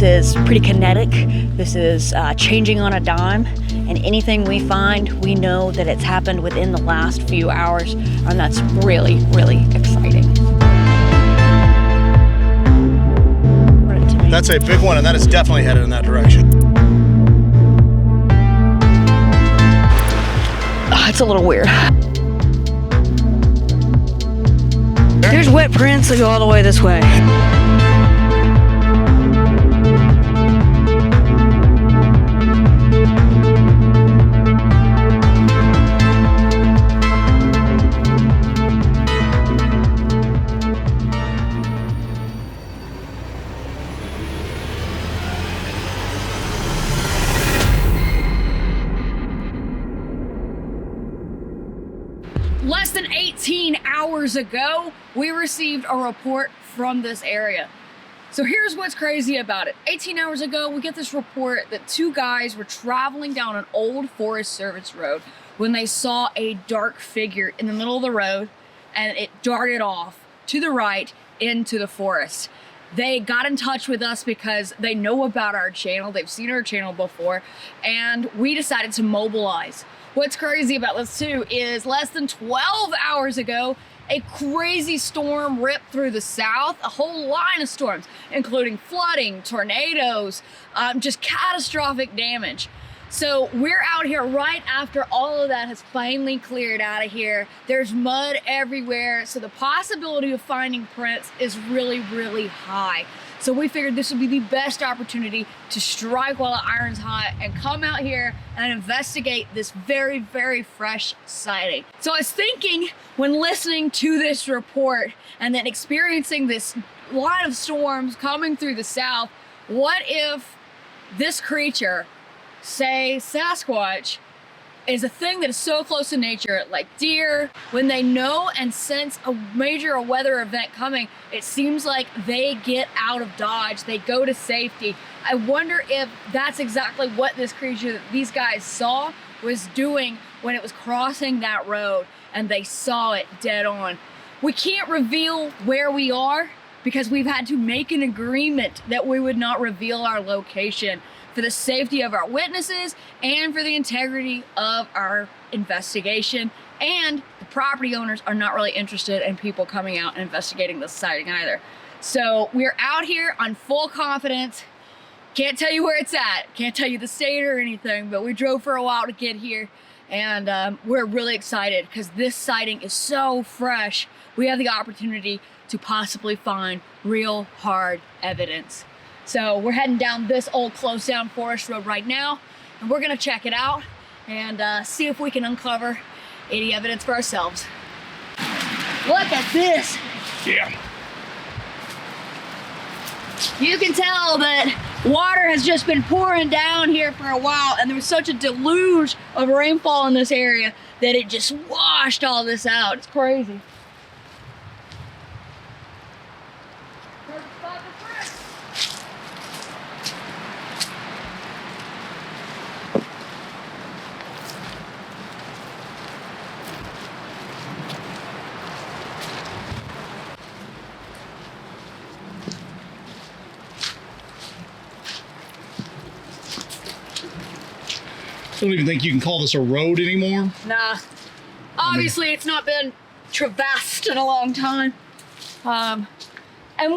This is pretty kinetic. This is changing on a dime. And anything we find, we know that it's happened within the last few hours. And that's really, really exciting. That's a big one, and that is definitely headed in that direction. It's a little weird. There's wet prints that go all the way this way. Less than 18 hours ago, we received a report from this area. So here's what's crazy about it. 18 hours ago, we get this report that two guys were traveling down an old Forest Service road when they saw a dark figure in the middle of the road, and it darted off to the right into the forest. They got in touch with us because they know about our channel, they've seen our channel before, and we decided to mobilize. What's crazy about this too is less than 12 hours ago, a crazy storm ripped through the south, a whole line of storms, including flooding, tornadoes, just catastrophic damage. So we're out here right after all of that has finally cleared out of here. There's mud everywhere, so the possibility of finding prints is really, really high. So we figured this would be the best opportunity to strike while the iron's hot and come out here and investigate this very, very fresh sighting. So I was thinking when listening to this report and then experiencing this line of storms coming through the south, what if this creature, say Sasquatch, is a thing that is so close to nature, like deer, when they know and sense a major weather event coming, it seems like they get out of Dodge, they go to safety. I wonder if that's exactly what this creature that these guys saw was doing when it was crossing that road and they saw it dead on. We can't reveal where we are because we've had to make an agreement that we would not reveal our location for the safety of our witnesses and for the integrity of our investigation. And the property owners are not really interested in people coming out and investigating this sighting either. So we're out here on full confidence. Can't tell you where it's at, can't tell you the state or anything, but we drove for a while to get here, and we're really excited because this sighting is so fresh. We have the opportunity to possibly find real hard evidence. So we're heading down this old closed down forest road right now, and we're gonna check it out and see if we can uncover any evidence for ourselves. Look at this. Yeah. You can tell that water has just been pouring down here for a while, and there was such a deluge of rainfall in this area that it just washed all this out. It's crazy. I don't even think you can call this a road anymore. Nah. Obviously, it's not been traversed in a long time. And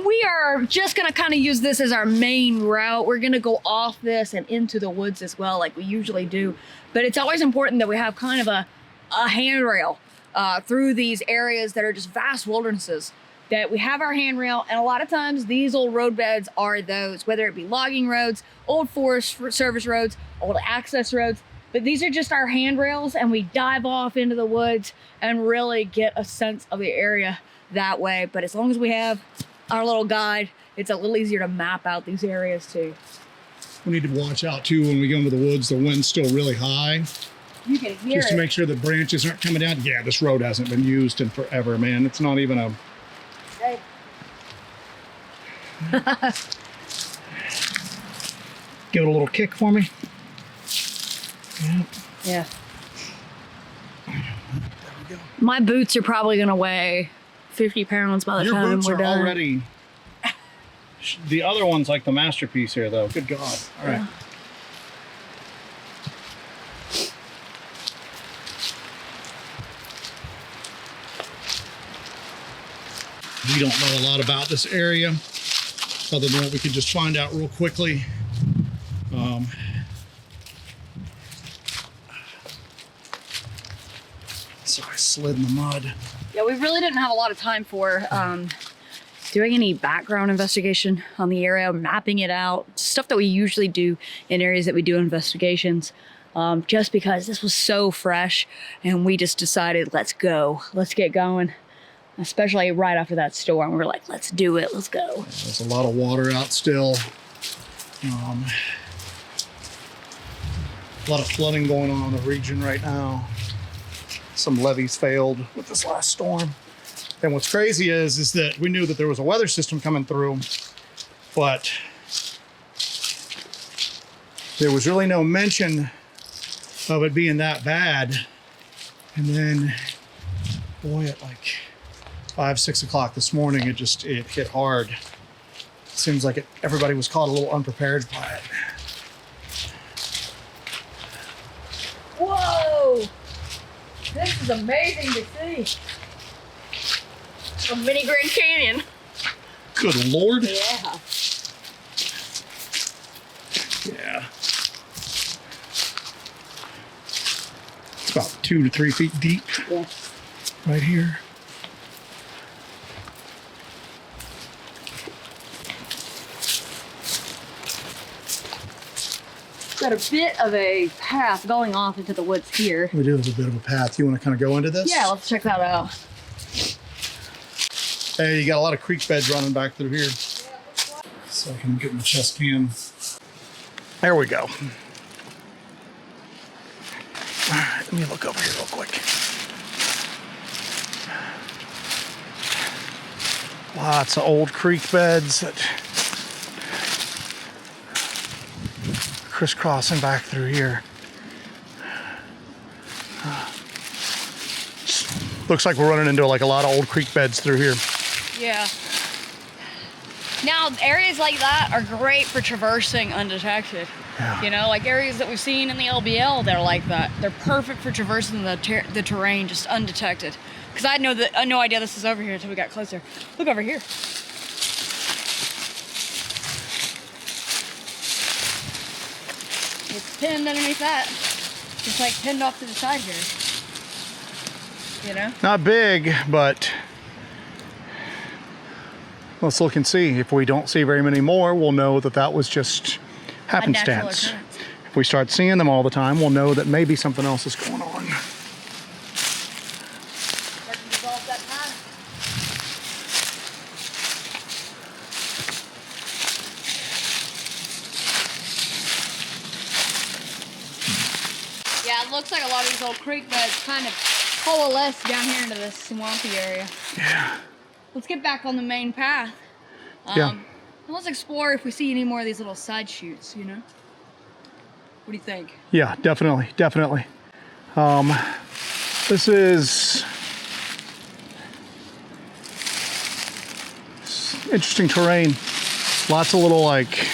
we are just gonna kind of use this as our main route. We're gonna go off this and into the woods as well, like we usually do. But it's always important that we have kind of a handrail through these areas that are just vast wildernesses. That we have our handrail, and a lot of times these old roadbeds are those, whether it be logging roads, old Forest Service roads, old access roads. But these are just our handrails, and we dive off into the woods and really get a sense of the area that way. But as long as we have our little guide, it's a little easier to map out these areas too. We need to watch out too when we go into the woods. The wind's still really high. You can hear just it. to make sure the branches aren't coming down. Yeah, this road hasn't been used in forever, man. It's not even a... Hey. Give it a little kick for me. Yeah. There we go. My boots are probably gonna weigh 50 pounds by the time we're done. Your boots are already The other one's like the masterpiece here, though. Good God. All right. Yeah. We don't know a lot about this area, other than what we could just find out real quickly. So I slid in the mud. Yeah, we really didn't have a lot of time for doing any background investigation on the area, mapping it out, stuff that we usually do in areas that we do investigations, just because this was so fresh and we just decided, let's go, let's get going. Especially right after that storm, we were like, let's do it, let's go. There's a lot of water out still. A lot of flooding going on in the region right now. Some levees failed with this last storm. And what's crazy is that we knew that there was a weather system coming through, but there was really no mention of it being that bad. And then, boy, at like 5, 6 o'clock this morning, it hit hard. It seems like everybody was caught a little unprepared by it. Whoa! This is amazing to see. A mini Grand Canyon. Good Lord. Yeah. Yeah. It's about 2 to 3 feet deep Yeah. right here. Got a bit of a path going off into the woods here. We do have a bit of a path. You want to kind of go into this? Yeah, let's check that out. Hey, you got a lot of creek beds running back through here. So I can get my chest cam. There we go. All right, let me look over here real quick. Lots of old creek beds that crisscrossing back through here. Looks like we're running into like a lot of old creek beds through here. Yeah. Now, areas like that are great for traversing undetected. Yeah. You know, like areas that we've seen in the LBL, they're like that. They're perfect for traversing the terrain just undetected. Because I had no idea this was over here until we got closer. Look over here. It's pinned underneath that. Just like pinned off to the side here. You know? Not big, but let's look and see. If we don't see very many more, we'll know that that was just happenstance. If we start seeing them all the time, we'll know that maybe something else is going on. Start to develop that pattern. Yeah, it looks like a lot of these old creek beds kind of coalesce down here into this swampy area. Yeah. Let's get back on the main path. Yeah. And let's explore if we see any more of these little side chutes, you know? What do you think? Yeah, definitely, definitely. This is interesting terrain. Lots of little like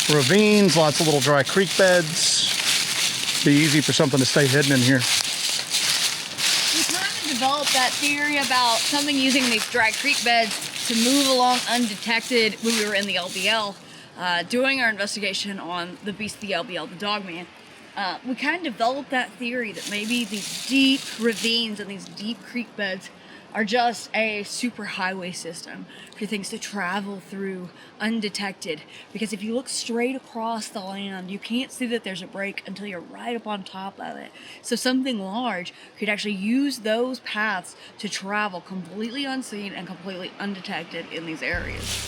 ravines, lots of little dry creek beds. Be easy for something to stay hidden in here. We kind of developed that theory about something using these dry creek beds to move along undetected when we were in the LBL, doing our investigation on the beast of the LBL, the Dogman. We kind of developed that theory that maybe these deep ravines and these deep creek beds are just a super highway system for things to travel through undetected. Because if you look straight across the land, you can't see that there's a break until you're right up on top of it. So something large could actually use those paths to travel completely unseen and completely undetected in these areas.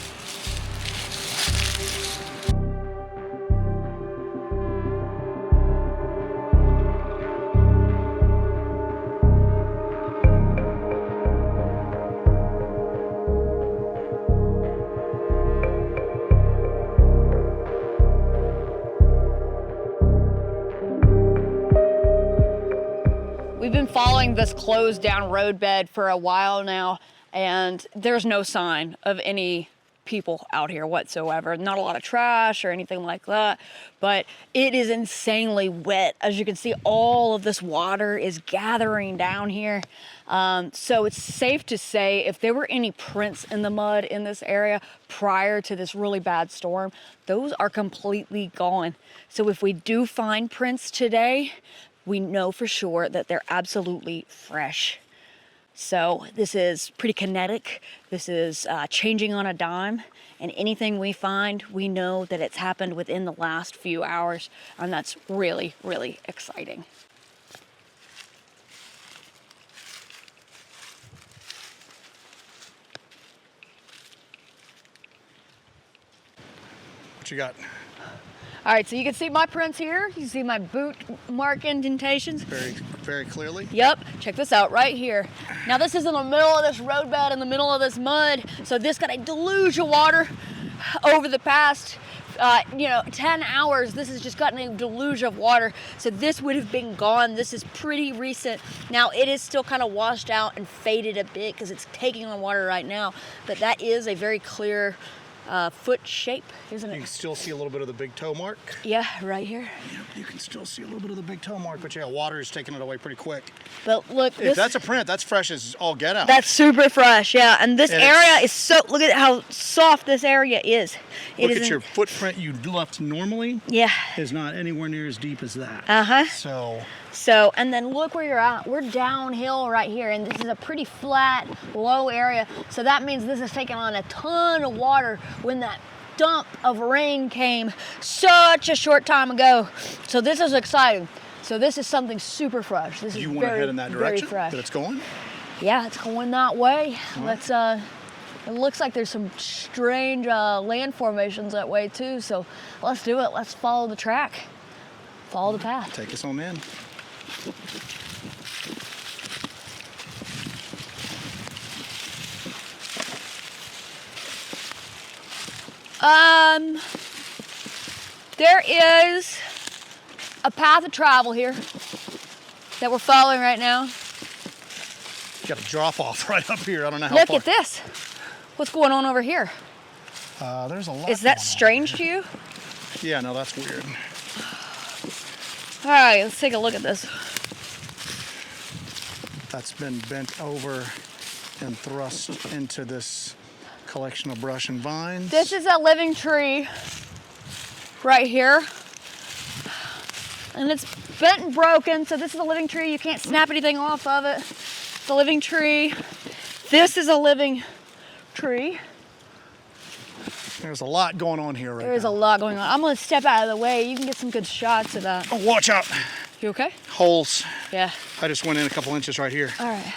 We've been following this closed down roadbed for a while now, and there's no sign of any people out here whatsoever. Not a lot of trash or anything like that, but it is insanely wet. As you can see, all of this water is gathering down here. So it's safe to say if there were any prints in the mud in this area prior to this really bad storm, those are completely gone. So if we do find prints today, we know for sure that they're absolutely fresh. So this is pretty kinetic. This is changing on a dime. And anything we find, we know that it's happened within the last few hours. And that's really, really exciting. What you got? All right, so you can see my prints here. You can see my boot mark indentations. Very, very clearly. Yep, check this out right here. Now this is in the middle of this roadbed, in the middle of this mud. So this got a deluge of water over the past 10 hours. This has just gotten a deluge of water. So this would have been gone. This is pretty recent. Now it is still kind of washed out and faded a bit because it's taking on water right now. But that is a very clear foot shape, isn't it? You can still see a little bit of the big toe mark. Yeah, right here. Yep, you can still see a little bit of the big toe mark, but yeah, water is taking it away pretty quick. But look, If that's a print, that's fresh as all get out. That's super fresh, yeah. And this And area is so, look at how soft this area is. Look at your footprint you left normally. Yeah. Is not anywhere near as deep as that. Uh-huh. So, and then look where you're at. We're downhill right here, and this is a pretty flat, low area. So that means this is taking on a ton of water when that dump of rain came such a short time ago. So this is exciting. So this is something super fresh. This is You went ahead in that direction fresh. that it's going? Yeah, it's going that way. Let's it looks like there's some strange land formations that way too. So let's do it. Let's follow the track. Follow the path. Take us on in. There is a path of travel here that we're following right now. You got a drop off right up here. I don't know how Look far. at this. What's going on over here? There's a lot. Is that going on strange to you? here. Yeah, no, that's weird. All right, let's take a look at this. That's been bent over and thrust into this collection of brush and vines. This is a living tree right here. And it's bent and broken, so this is a living tree. You can't snap anything off of it. It's a living tree. This is a living tree. There's a lot going on here right There is a now. lot going on. I'm gonna step out of the way. You can get some good shots of that. Oh, watch out. You okay? Holes. Yeah. I just went in a couple inches right here. All right.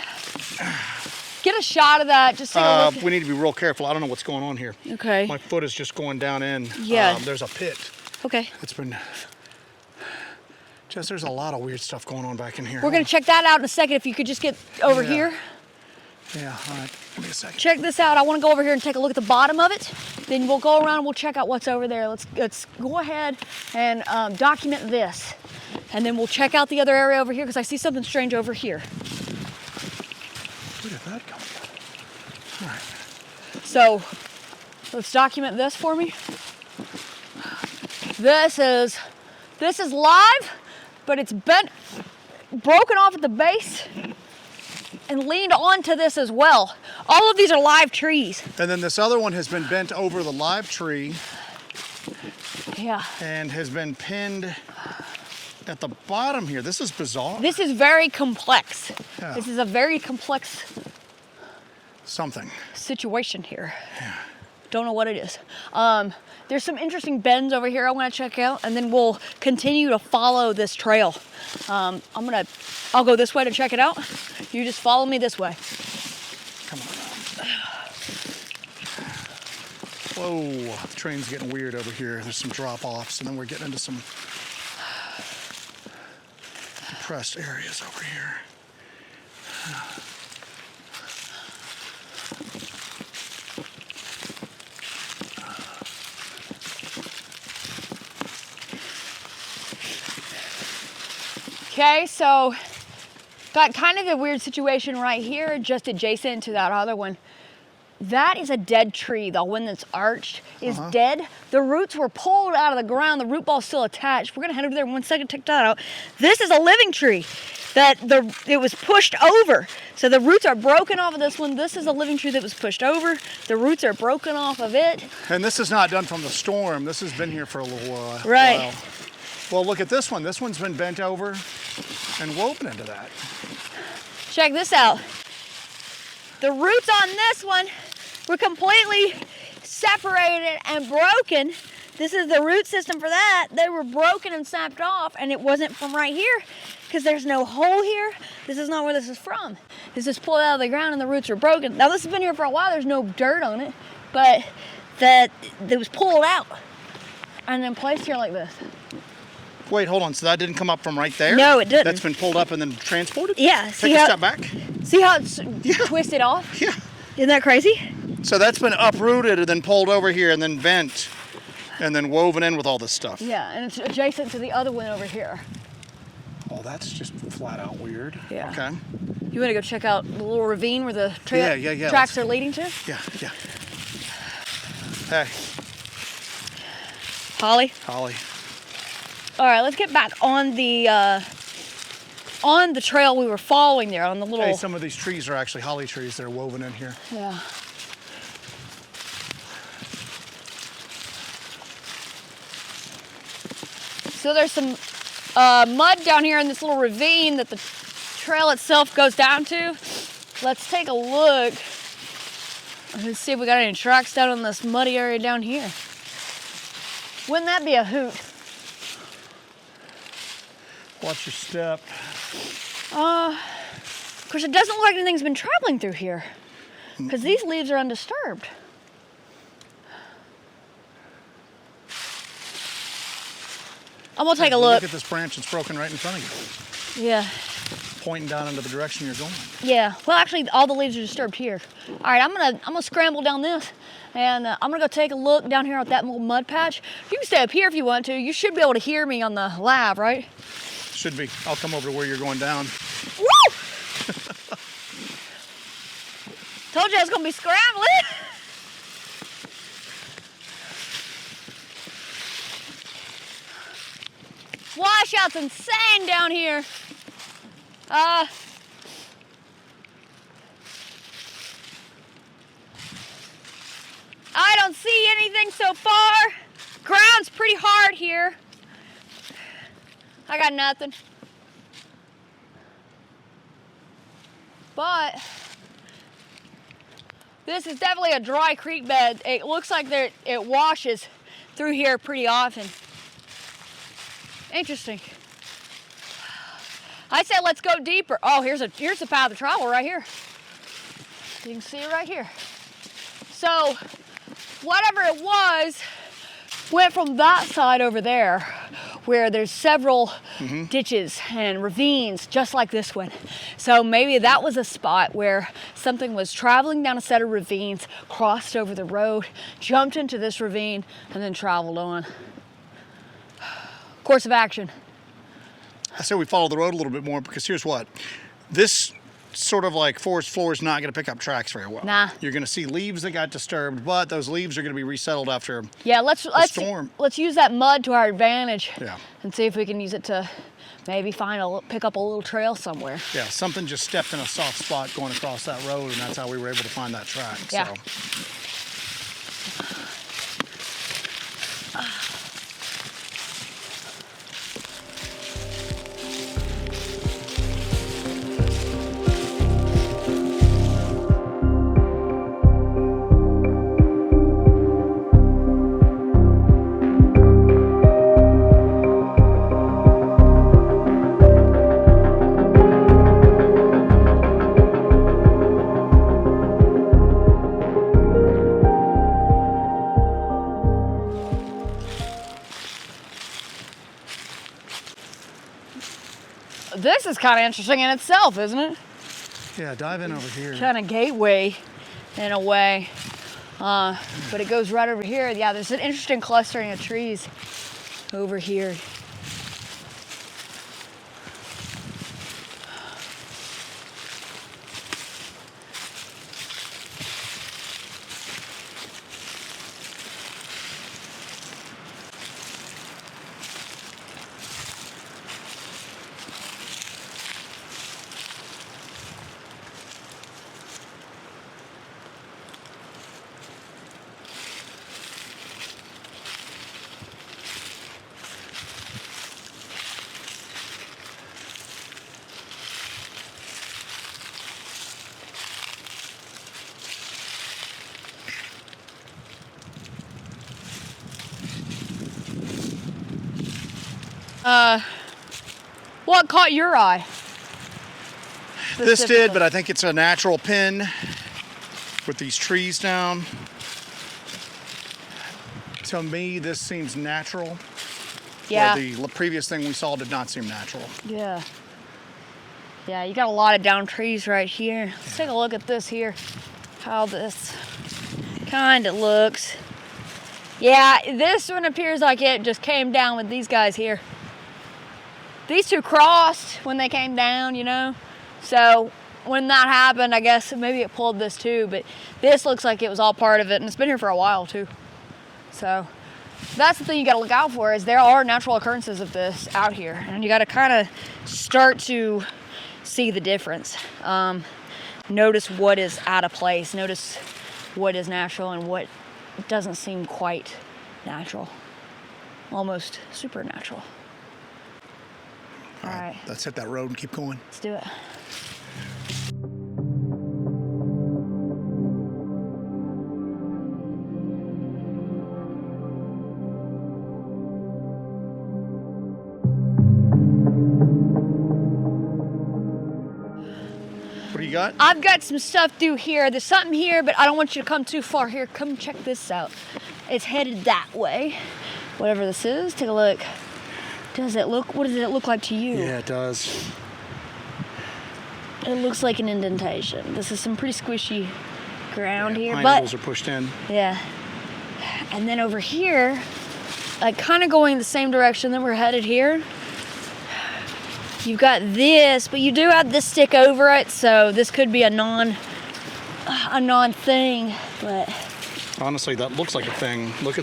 Get a shot of that. Just take a look. We need to be real careful. I don't know what's going on here. Okay. My foot is just going down in. Yeah. There's a pit. Okay. It's been there's a lot of weird stuff going on back in here. We're gonna check that out in a second. If you could just get over Yeah. here. Yeah, all right. Give me a second. Check this out. I want to go over here and take a look at the bottom of it. Then we'll go around and we'll check out what's over there. Let's go ahead and document this. And then we'll check out the other area over here because I see something strange over here. Where did that come from? All right. So let's document this for me. This is live, but it's bent, broken off at the base and leaned onto this as well. All of these are live trees. And then this other one has been bent over the live tree Yeah. and has been pinned at the bottom here. This is bizarre. This is very complex. Yeah. This is a very complex Something. situation here. Don't know what it is. There's some interesting bends over here I want to check out, and then we'll continue to follow this trail. I'll go this way to check it out. You just follow me this way. Come on. Whoa, the train's getting weird over here. There's some drop-offs, and then we're getting into some depressed areas over here. Okay, so got kind of a weird situation right here, just adjacent to that other one. that is a dead tree. The one that's arched is dead. The roots were pulled out of the ground. The root ball's still attached. We're gonna head over there in 1 second, check that out. This is a living tree that it was pushed over. So the roots are broken off of this one. This is a living tree that was pushed over. The roots are broken off of it. And this is not done from the storm. This has been here for a little while. Right. Well, look at this one. This one's been bent over and woven into that. Check this out. The roots on this one were completely separated and broken. This is the root system for that. They were broken and snapped off, and it wasn't from right here because there's no hole here. This is not where this is from. This is pulled out of the ground and the roots are broken. Now this has been here for a while. There's no dirt on it, but that it was pulled out and then placed here like this. Wait, hold on. So that didn't come up from right there? No, it didn't. That's been pulled up and then transported? Yeah. Take a step back. See how it's twisted off? Yeah. Isn't that crazy? So that's been uprooted and then pulled over here and then bent and then woven in with all this stuff. Yeah, and it's adjacent to the other one over here. Oh, that's just flat out weird. Yeah. Okay. You want to go check out the little ravine where the tracks are leading to? Yeah. Hey, Holly? Holly. All right, let's get back on the trail we were following there on the little... Hey, some of these trees are actually holly trees. They're woven in here. Yeah. So there's some mud down here in this little ravine that the trail itself goes down to. Let's take a look. Let's see if we got any tracks down in this muddy area down here. Wouldn't that be a hoot? Watch your step. Of course, it doesn't look like anything's been traveling through here because these leaves are undisturbed. I'm gonna take a look. Look at this branch that's broken right in front of you. Yeah. Pointing down into the direction you're going. Yeah. Well, actually, all the leaves are disturbed here. All right, I'm gonna scramble down this, and I'm gonna go take a look down here at that little mud patch. You can stay up here if you want to. You should be able to hear me on the live, right? Should be. I'll come over to where you're going down. Woo! Told you I was gonna be scrambling. Washout's insane down here. I don't see anything so far. Ground's pretty hard here. I got nothing. But this is definitely a dry creek bed. It looks like it washes through here pretty often. Interesting. I say let's go deeper. Oh, here's the path of travel right here. You can see it right here. So whatever it was went from that side over there where there's several ditches and ravines just like this one. So maybe that was a spot where something was traveling down a set of ravines, crossed over the road, jumped into this ravine, and then traveled on. Course of action. I say we follow the road a little bit more because here's what. This sort of like forest floor is not going to pick up tracks very well. Nah. You're going to see leaves that got disturbed, but those leaves are going to be resettled after let's storm. Let's use that mud to our advantage. Yeah. And see if we can use it to maybe pick up a little trail somewhere. Yeah, something just stepped in a soft spot going across that road, and that's how we were able to find that track. Yeah. So. This is kind of interesting in itself, isn't it? Yeah, dive in over here. Kind of gateway in a way. But it goes right over here. Yeah, there's an interesting clustering of trees over here. What caught your eye? This did, but I think it's a natural pin with these trees down. To me, this seems natural. Yeah. Where the previous thing we saw did not seem natural. Yeah. Yeah, you got a lot of down trees right here. Let's take a look at this here. How this kind of looks. Yeah, this one appears like it just came down with these guys here. These two crossed when they came down, you know? So when that happened, I guess maybe it pulled this too, but this looks like it was all part of it, and it's been here for a while too. So that's the thing you gotta look out for, is there are natural occurrences of this out here, and you gotta kind of start to see the difference. Notice what is out of place, notice what is natural and what doesn't seem quite natural, almost supernatural. All right, let's hit that road and keep going. Let's do it. What do you got? I've got some stuff through here. There's something here, but I don't want you to come too far here. Come check this out. It's headed that way. Whatever this is, take a look. What does it look like to you? Yeah, it does. It looks like an indentation. This is some pretty squishy ground here, Pine but needles are pushed in. yeah. And then over here, like kind of going the same direction that we're headed here. You've got this, but you do have this stick over it, so this could be a non thing, but honestly, that looks like a thing. Look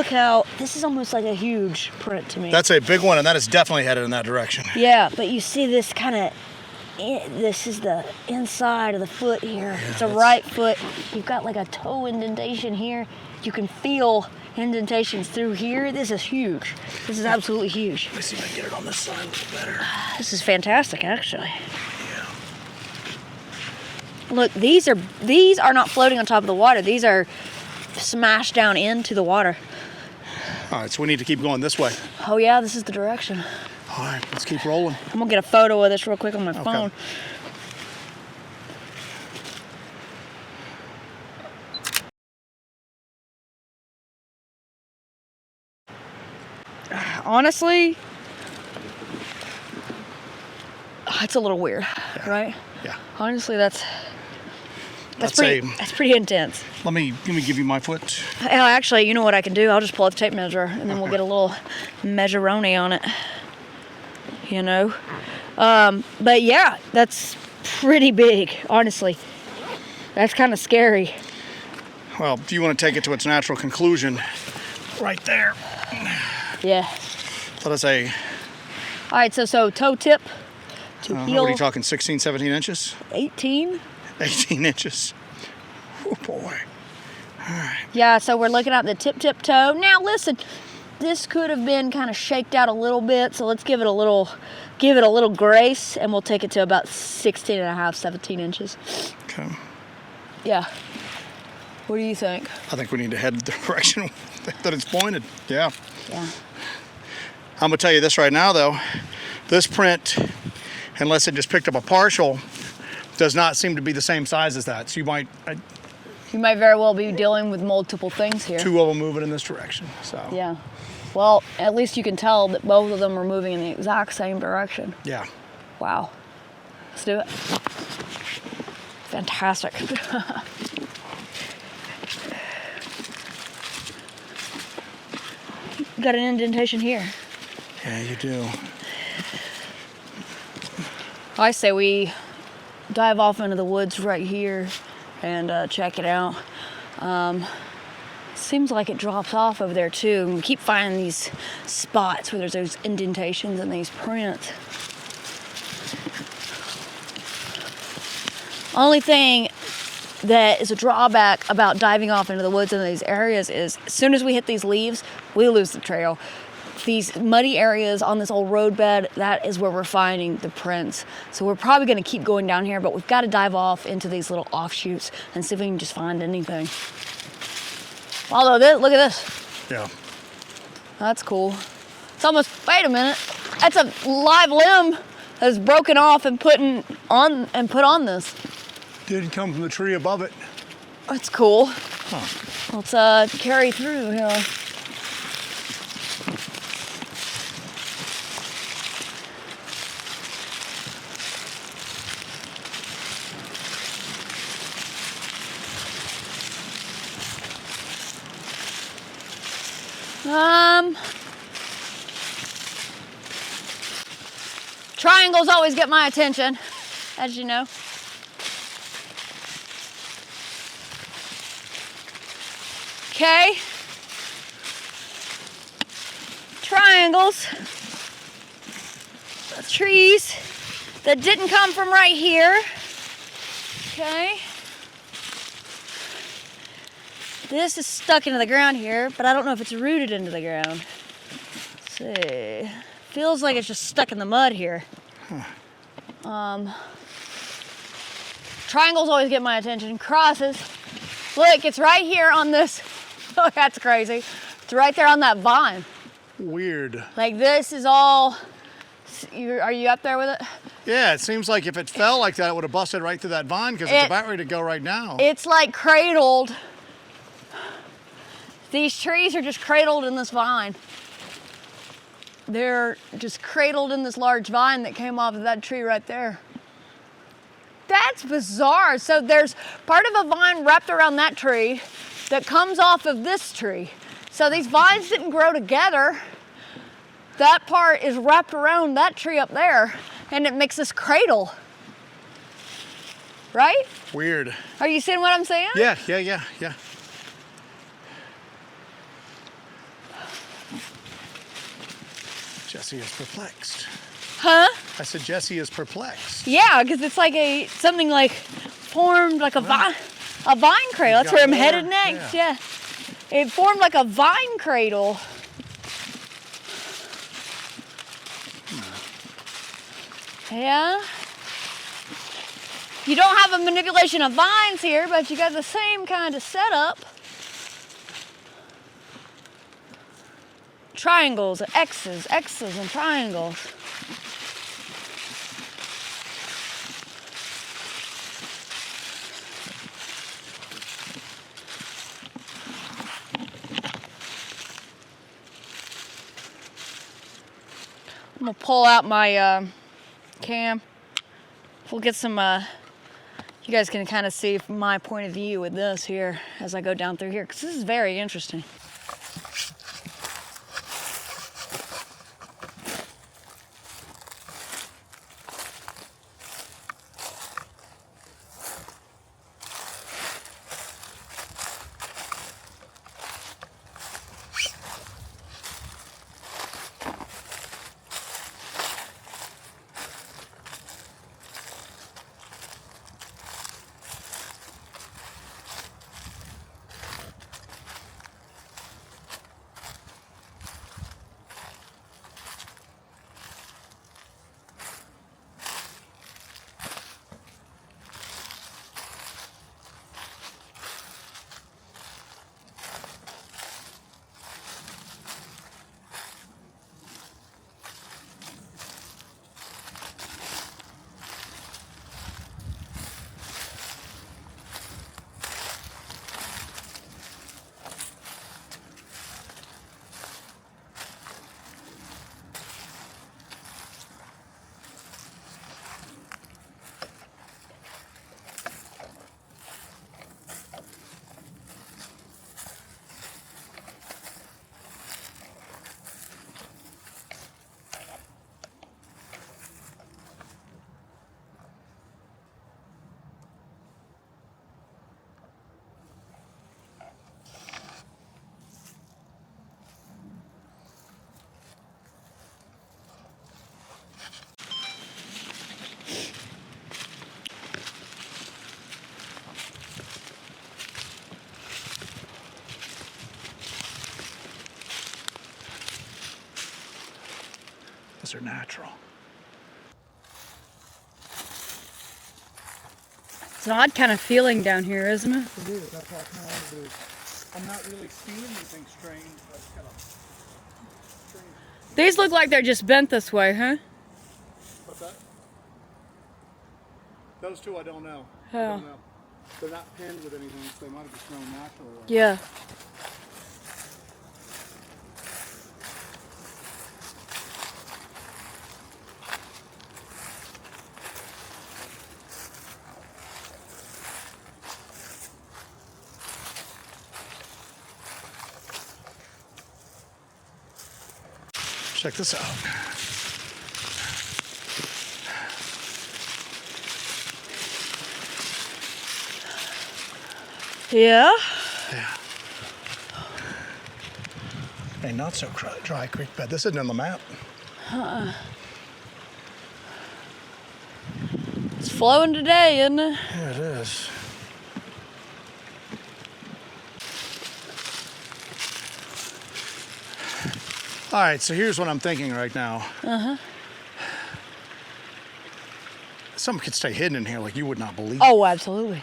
how this is almost like a huge print to me. That's a big one, and that is definitely headed in that direction. Yeah, but you see this kind of, this is the inside of the foot here. Yeah, it's a right foot. You've got like a toe indentation here. You can feel indentations through here. This is huge. This is absolutely huge. Let me see if I can get it on this side a little better. This is fantastic, actually. Yeah. Look, these are not floating on top of the water. These are smashed down into the water. All right, so we need to keep going this way. Oh yeah, this is the direction. All right, let's keep rolling. I'm gonna get a photo of this real quick on my phone. Honestly, it's a little weird, right? Yeah. Honestly, that's pretty intense. Let me give you my foot. Actually, you know what I can do? I'll just pull out the tape measure, and then we'll get a little measuroni on it. You know, but yeah, that's pretty big. Honestly, that's kind of scary. Well, if you want to take it to its natural conclusion, right there. Yeah. Let us say. All right, so toe tip to heel. What are you talking, 16, 17 inches? 18. 18 inches. Oh boy. All right. Yeah, so we're looking at the tip toe. Now listen, this could have been kind of shaked out a little bit, so let's give it a little grace, and we'll take it to about 16 and a half, 17 inches. Okay. Yeah. What do you think? I think we need to head the direction that it's pointed. Yeah. Yeah. I'm gonna tell you this right now, though. This print, unless it just picked up a partial, does not seem to be the same size as that. So you might very well be dealing with multiple things here. Two of them moving in this direction. So. Yeah. Well, at least you can tell that both of them are moving in the exact same direction. Yeah. Wow. Let's do it. Fantastic. You got an indentation here. Yeah, you do. I say we dive off into the woods right here and check it out. Seems like it drops off over there too, and we keep finding these spots where there's those indentations and these prints. Only thing that is a drawback about diving off into the woods in these areas is as soon as we hit these leaves, we lose the trail. These muddy areas on this old roadbed, that is where we're finding the prints. So we're probably gonna keep going down here, but we've gotta dive off into these little offshoots and see if we can just find anything. Although look at this. Yeah. That's cool. It's almost, wait a minute. That's a live limb that's broken off and put on this. Didn't come from the tree above it. That's cool. Huh. Let's carry through here. Triangles always get my attention, as you know. Okay. Triangles. The trees that didn't come from right here. Okay. This is stuck into the ground here, but I don't know if it's rooted into the ground. Let's see. Feels like it's just stuck in the mud here. Triangles always get my attention. Crosses. Look, it's right here on this. Oh, that's crazy. It's right there on that vine. Weird. Like this is all. Are you up there with it? Yeah, it seems like if it fell like that, it would have busted right through that vine because it's about ready to go right now. It's like cradled. These trees are just cradled in this vine. They're just cradled in this large vine that came off of that tree right there. That's bizarre. So there's part of a vine wrapped around that tree that comes off of this tree. So these vines didn't grow together. That part is wrapped around that tree up there, and it makes this cradle. Right? Weird. Are you seeing what I'm saying? Yeah. Jesse is perplexed. Huh? I said Jesse is perplexed. Yeah, because it's like something like formed like a vine cradle. That's where I'm headed next. Yeah. It formed like a vine cradle. Yeah. You don't have a manipulation of vines here, but you got the same kind of setup. Triangles, X's and triangles. I'm gonna pull out my cam. We'll get some, you guys can kind of see from my point of view with this here as I go down through here, because this is very interesting. Those are natural. It's an odd kind of feeling down here, isn't it? It is. That's what I kind of want to do. I'm not really seeing anything strange, but it's kind of strange These look like they're just bent this way, huh? What's that? Those two I don't know. Oh. I don't know. They're not pinned with anything, so they might have just grown naturally. Yeah. Check this out. Yeah. Yeah. A not so dry creek bed. This isn't on the map. It's flowing today, isn't it? Yeah, it is. All right, so here's what I'm thinking right now. Something could stay hidden in here like you would not believe. Oh, absolutely.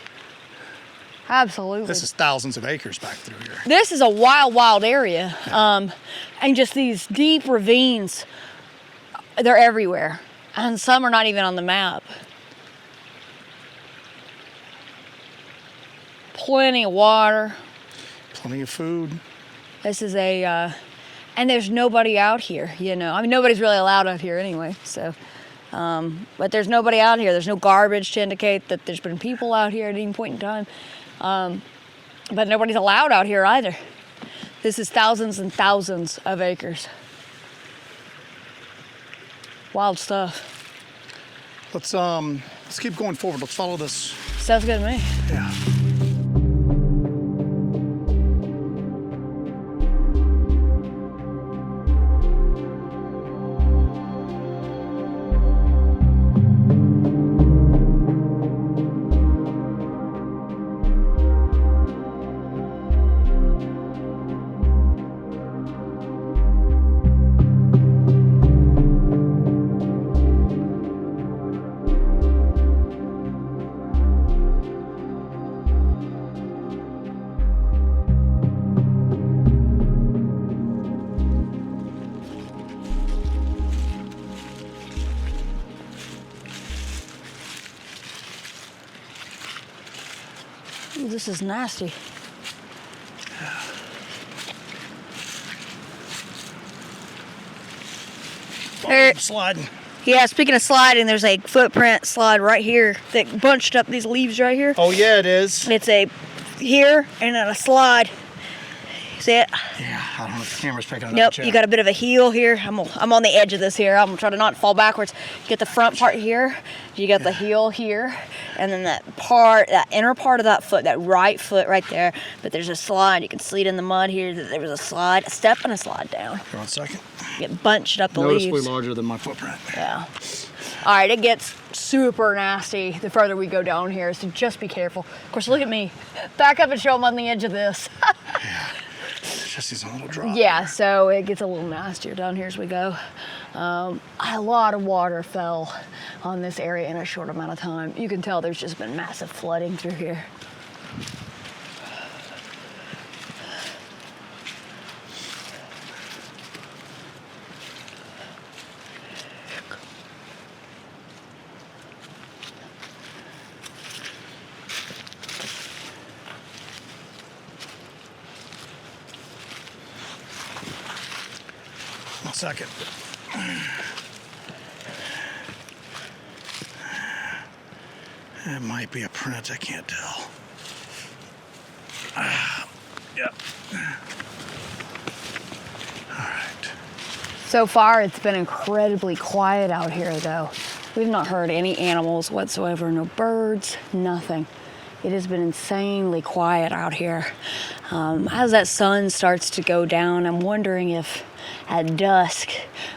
Absolutely. This is thousands of acres back through here. This is a wild, wild area. And just these deep ravines, they're everywhere. And some are not even on the map. Plenty of water. Plenty of food. This is and there's nobody out here, you know. I mean, nobody's really allowed out here anyway, so. But there's nobody out here. There's no garbage to indicate that there's been people out here at any point in time. But nobody's allowed out here either. This is thousands and thousands of acres. Wild stuff. Let's keep going forward. Let's follow this. Sounds good to me. Yeah. Ooh, this is nasty. Oh, sliding. Yeah, speaking of sliding, there's a footprint slide right here that bunched up these leaves right here. Oh yeah, it is. It's a here and then a slide. See it? Yeah, I don't know if the camera's picking it up. Nope, Yet. you got a bit of a heel here. I'm on the edge of this here. I'm trying to not fall backwards. You get the front part here. You got the heel here. And then that inner part of that foot, that right foot right there. But there's a slide. You can see it in the mud here that there was a slide, a step and a slide down. Here, 1 second. Get bunched up the Noticeably leaves. larger than my footprint. Yeah. All right, it gets super nasty the further we go down here, so just be careful. Of course, look at me. Back up and show them on the edge of this. Yeah. Jesse's a little drop. Yeah, so it gets a little nastier down here as we go. A lot of water fell on this area in a short amount of time. You can tell there's just been massive flooding through here. One second. It might be a print, I can't tell. Yep. All right. So far, it's been incredibly quiet out here, though. We've not heard any animals whatsoever, no birds, nothing. It has been insanely quiet out here. As that sun starts to go down, I'm wondering if at dusk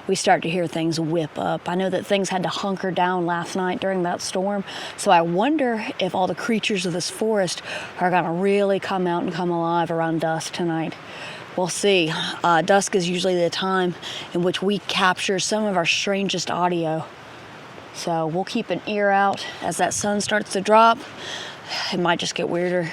we start to hear things whip up. I know that things had to hunker down last night during that storm, so I wonder if all the creatures of this forest are gonna really come out and come alive around dusk tonight. We'll see. Dusk is usually the time in which we capture some of our strangest audio. So we'll keep an ear out as that sun starts to drop. It might just get weirder.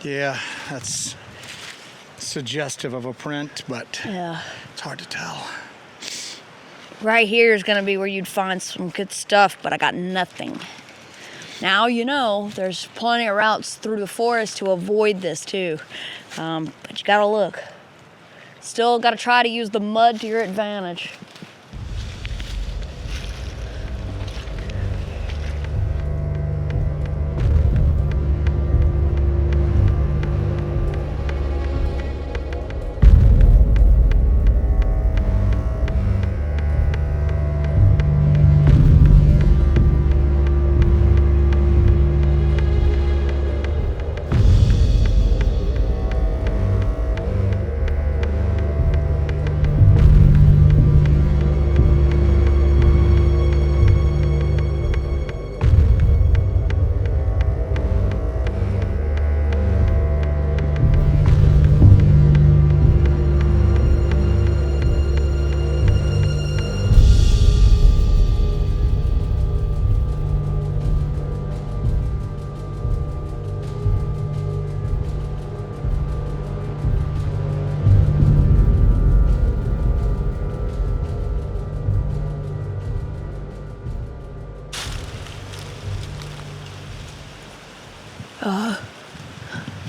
Yeah, that's suggestive of a print, but Yeah. it's hard to tell. Right here is going to be where you'd find some good stuff, but I got nothing. Now you know there's plenty of routes through the forest to avoid this too, but you gotta look. Still gotta try to use the mud to your advantage.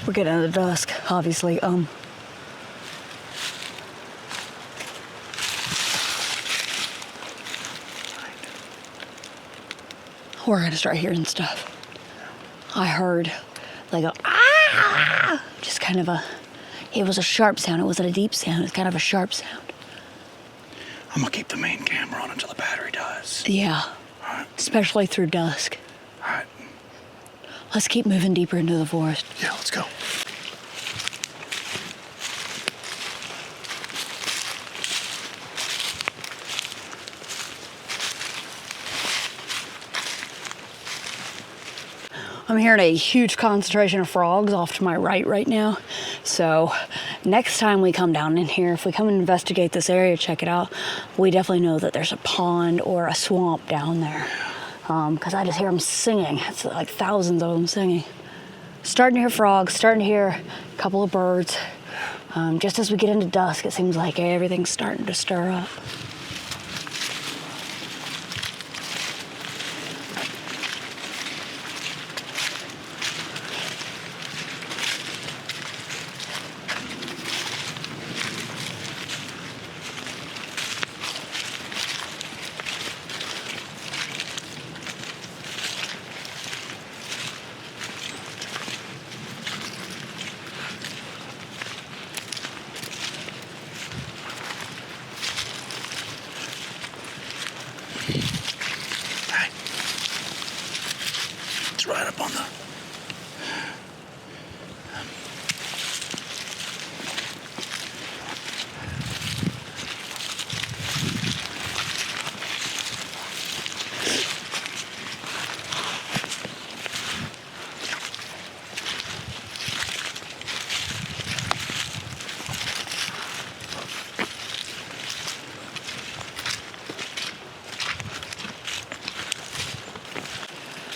We're getting into dusk, obviously. We're gonna start hearing stuff. I heard like a ah, just kind of a. It was a sharp sound. It wasn't a deep sound. It's kind of a sharp sound. I'm gonna keep the main camera on until the battery dies. Yeah, Alright. especially through dusk. Alright. Let's keep moving deeper into the forest. Yeah, let's go. I'm hearing a huge concentration of frogs off to my right now. So next time we come down in here, if we come and investigate this area, check it out, we definitely know that there's a pond or a swamp down there. Because I just hear them singing. It's like thousands of them singing. Starting to hear frogs, starting to hear a couple of birds. Just as we get into dusk, it seems like everything's starting to stir up. Hey. It's right up on the...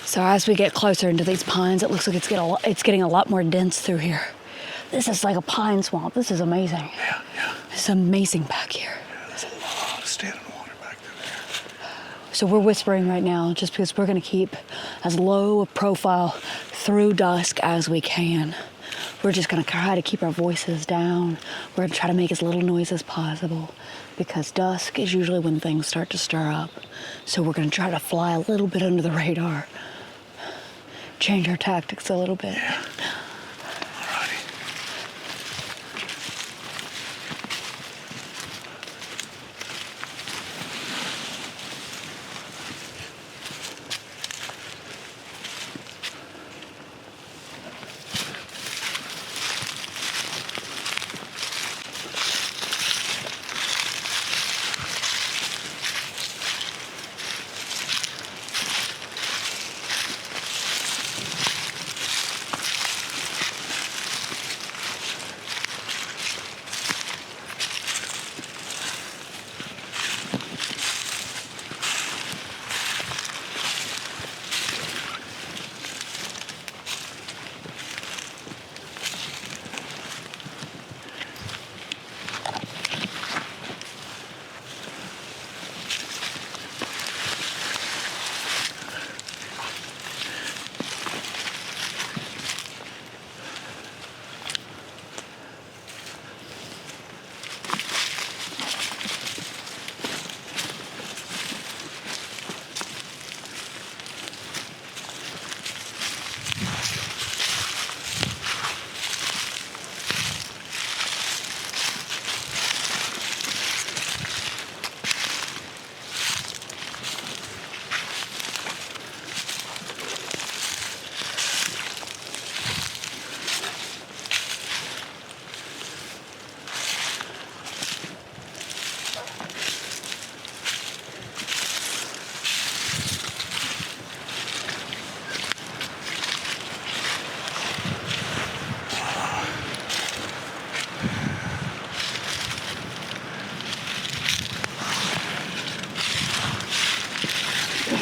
So as we get closer into these pines, it looks like it's getting a lot more dense through here. This is like a pine swamp. This is amazing. Yeah. It's amazing back here. Yeah, there's a lot of standing water back through there. So we're whispering right now just because we're going to keep as low a profile through dusk as we can. We're just going to try to keep our voices down. We're going to try to make as little noise as possible because dusk is usually when things start to stir up. So we're going to try to fly a little bit under the radar. Change our tactics a little bit. Yeah. Alrighty.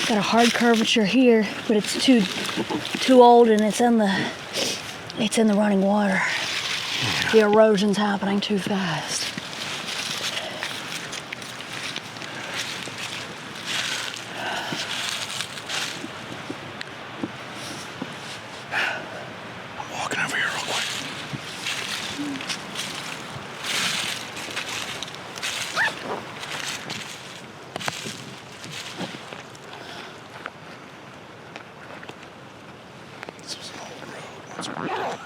Got a hard curvature here, but it's too old and it's in the running water. The erosion's happening too fast. I'm walking over here real quick. This was an old road once upon a time.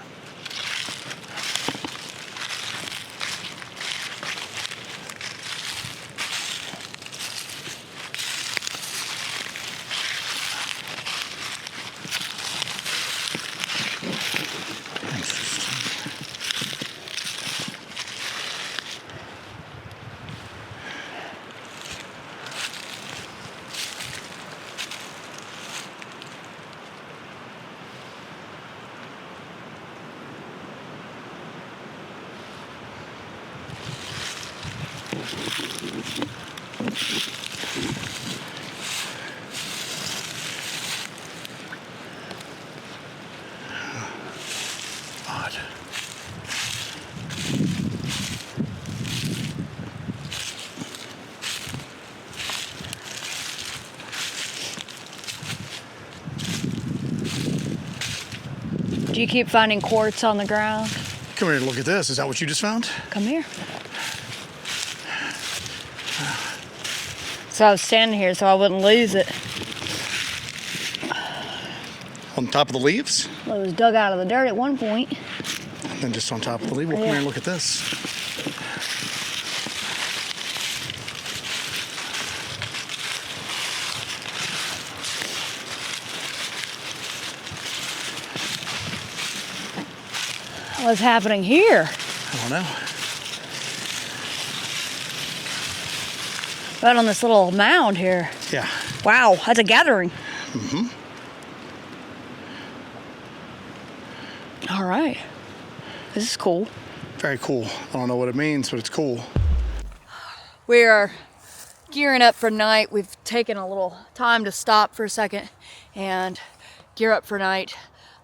Odd. Do you keep finding quartz on the ground? Come here and look at this. Is that what you just found? Come here. So I was standing here so I wouldn't lose it. On top of the leaves? Well, it was dug out of the dirt at one point. And then just on top of the leaf. Well, come here and look at this. What's happening here? I don't know. Right on this little mound here. Yeah. Wow, that's a gathering. Mm-hmm. All right. This is cool. Very cool. I don't know what it means, but it's cool. We are gearing up for night. We've taken a little time to stop for a second and gear up for night.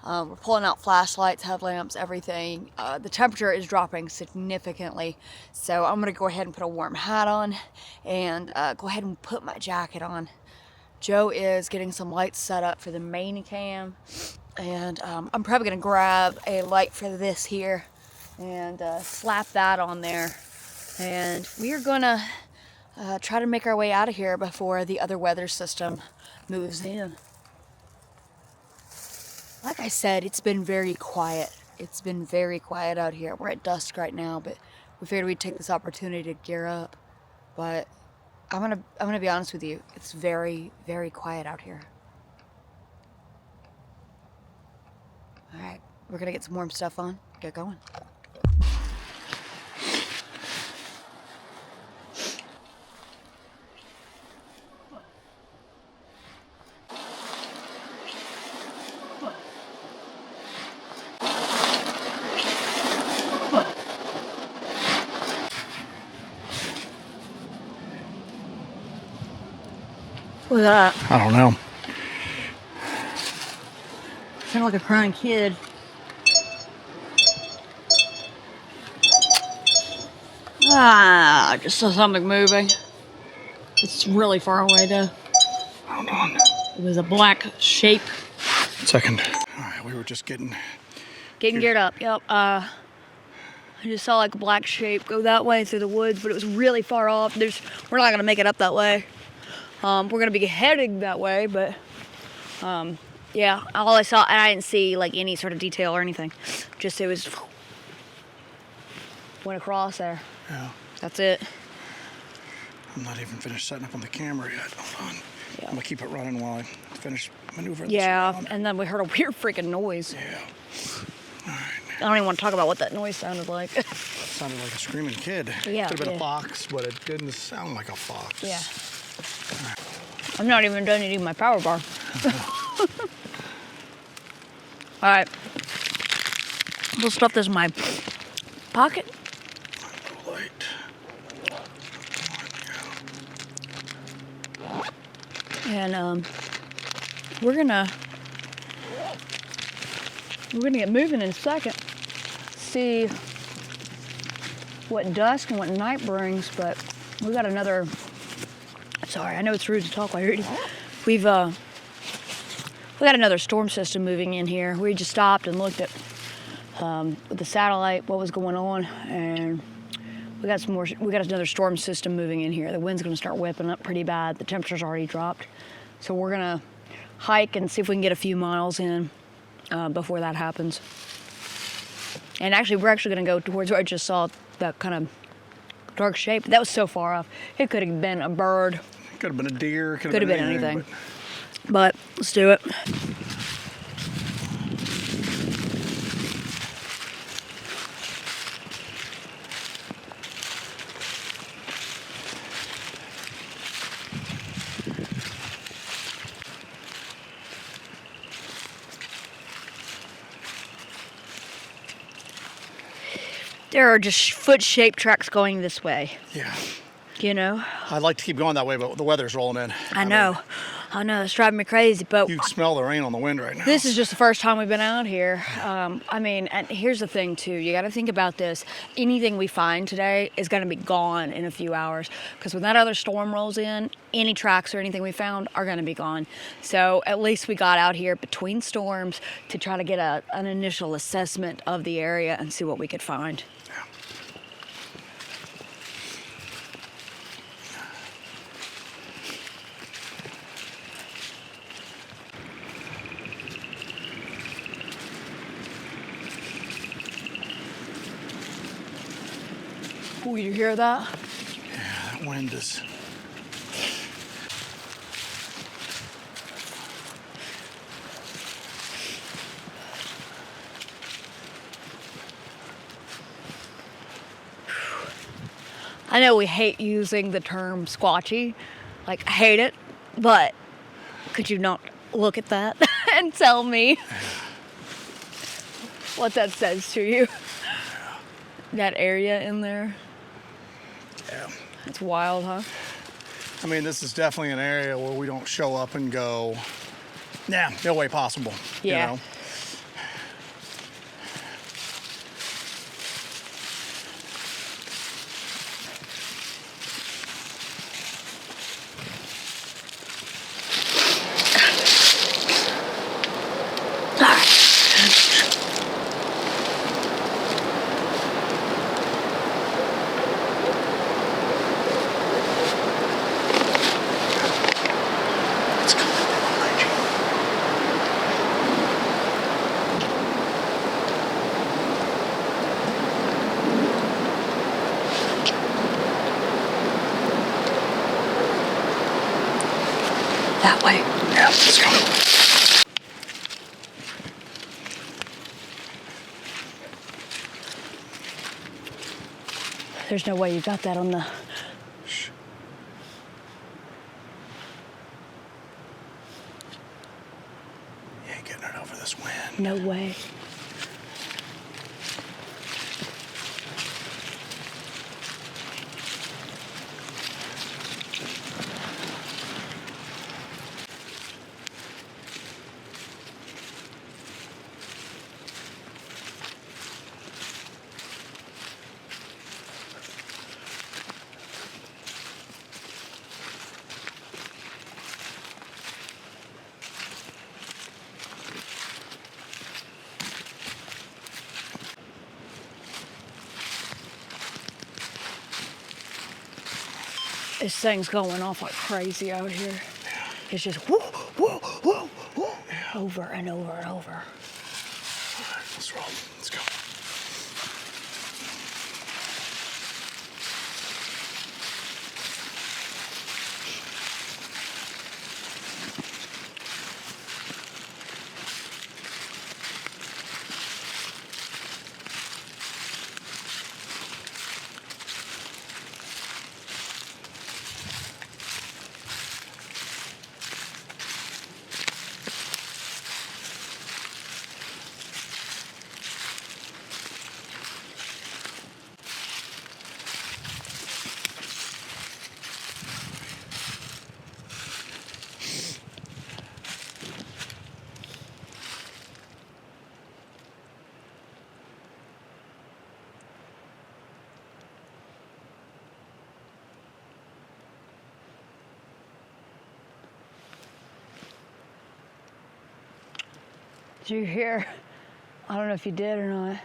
We're pulling out flashlights, headlamps, everything. The temperature is dropping significantly, so I'm gonna go ahead and put a warm hat on and go ahead and put my jacket on. Joe is getting some lights set up for the main cam, and I'm probably gonna grab a light for this here and slap that on there. And we are gonna try to make our way out of here before the other weather system moves in. Like I said, it's been very quiet. It's been very quiet out here. We're at dusk right now, but we figured we'd take this opportunity to gear up. But I'm gonna be honest with you. It's very, very quiet out here. All right, we're gonna get some warm stuff on. Get going. What's that? I don't know. Sounded like a crying kid. I just saw something moving. It's really far away though. Hold on. It was a black shape. Second. All right, we were just getting Geared up, yep. I just saw like a black shape go that way through the woods, but it was really far off. We're not gonna make it up that way. We're gonna be heading that way, but yeah, all I saw, I didn't see like any sort of detail or anything. Just it was went across there. Yeah. That's it. I'm not even finished setting up on the camera yet. Hold on. Yeah. I'm gonna keep it running while I finish maneuvering Yeah, this around. and then we heard a weird freaking noise. Yeah. All right. I don't even want to talk about what that noise sounded like. Sounded like a screaming kid. Yeah, Could have been yeah. a fox, but it didn't sound like a fox. Yeah. I'm not even done eating my power bar. All right. We'll stuff this in my pocket. Light. And we're gonna get moving in a second. See what dusk and what night brings, but we got another. Sorry, I know it's rude to talk while you're eating. We got another storm system moving in here. We just stopped and looked at with the satellite what was going on, and we got another storm system moving in here. The wind's going to start whipping up pretty bad. The temperature's already dropped, so we're gonna hike and see if we can get a few miles in before that happens. And actually, we're actually going to go towards where I just saw that kind of dark shape. That was so far off. It could have been a bird. Could have been a deer. Could have been anything. But let's do it. There are just foot-shaped tracks going this way. Yeah. You know? I'd like to keep going that way, but the weather's rolling in. I know. It's driving me crazy, but you can smell the rain on the wind right now. this is just the first time we've been out here. And here's the thing too. You got to think about this. Anything we find today is going to be gone in a few hours, because when that other storm rolls in, any tracks or anything we found are going to be gone. So at least we got out here between storms to try to get an initial assessment of the area and see what we could find. Oh, you hear that? Yeah, that wind is... I know we hate using the term squatchy. Like, I hate it, but could you not look at that and tell me what that says to you? That area in there? Yeah. It's wild, huh? I mean, this is definitely an area where we don't show up and go, nah, no way possible. Yeah. You know? That way. Yeah, let's go. There's no way you got that on the... Shh. You ain't getting it over this wind. No way. This thing's going off like crazy out here. Yeah. It's just whoo, whoo, whoo, whoo, over and over and over. All right, let's roll. Let's go. Did you hear? I don't know if you did or not.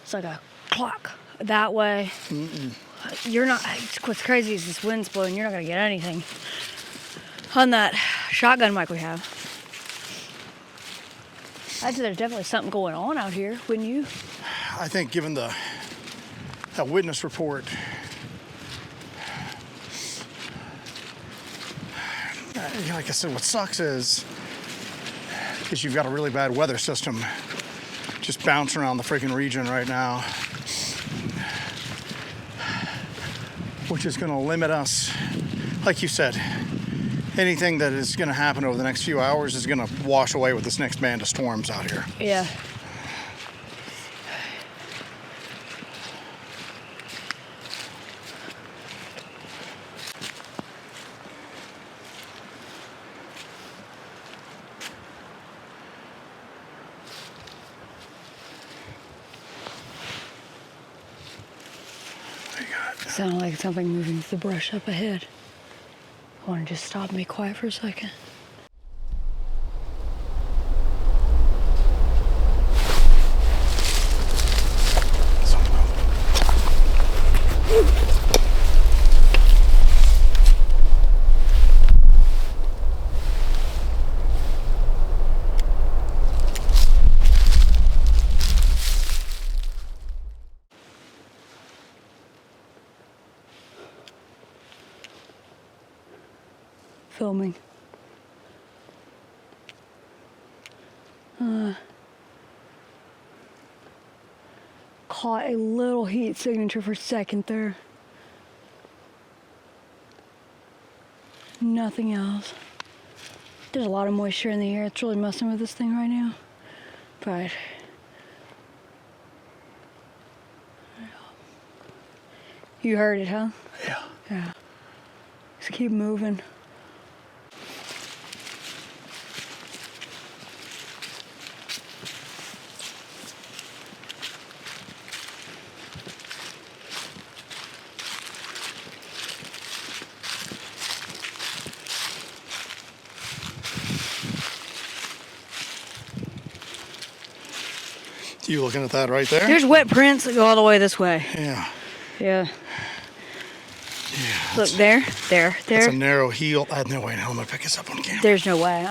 It's like a clock that way. You're not, what's crazy is this wind's blowing. You're not going to get anything on that shotgun mic we have. I'd say there's definitely something going on out here, wouldn't you? I think given that witness report, like I said, what sucks is you've got a really bad weather system just bouncing around the freaking region right now, which is going to limit us. Like you said, anything that is going to happen over the next few hours is going to wash away with this next band of storms out here. Yeah. Sounded like something moving through the brush up ahead. I want to just stop and be quiet for a second. Filming. Caught a little heat signature for a second there. Nothing else. There's a lot of moisture in the air. It's really messing with this thing right now. But you heard it, huh? Yeah. Yeah. Just keep moving. You looking at that right there? There's wet prints that go all the way this way. Yeah. Yeah. Yeah. Look, there. It's a narrow heel. No way. Now I'm gonna pick this up on camera. There's no way.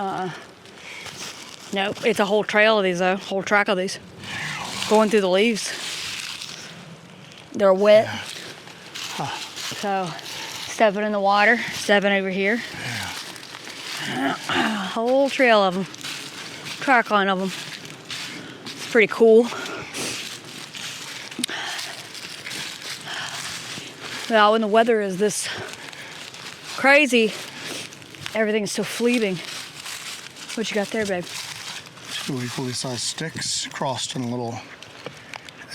Nope. It's a whole trail of these, though. Whole track of these. Going through the leaves. They're wet. Yeah. Huh. So, stepping in the water. Stepping over here. Yeah. A whole trail of them. Track line of them. It's pretty cool. Well, when the weather is this crazy, everything's so fleeting. What you got there, babe? Two equally sized sticks crossed in a little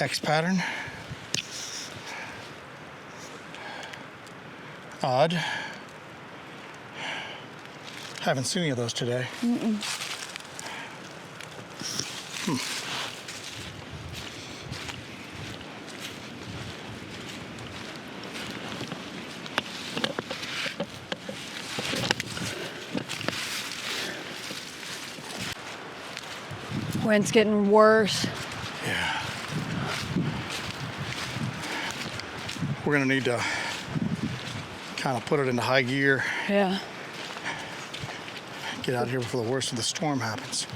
X pattern. Odd. Haven't seen any of those today. Wind's getting worse. Yeah. We're gonna need to kind of put it into high gear, Yeah. get out of here before the worst of the storm happens.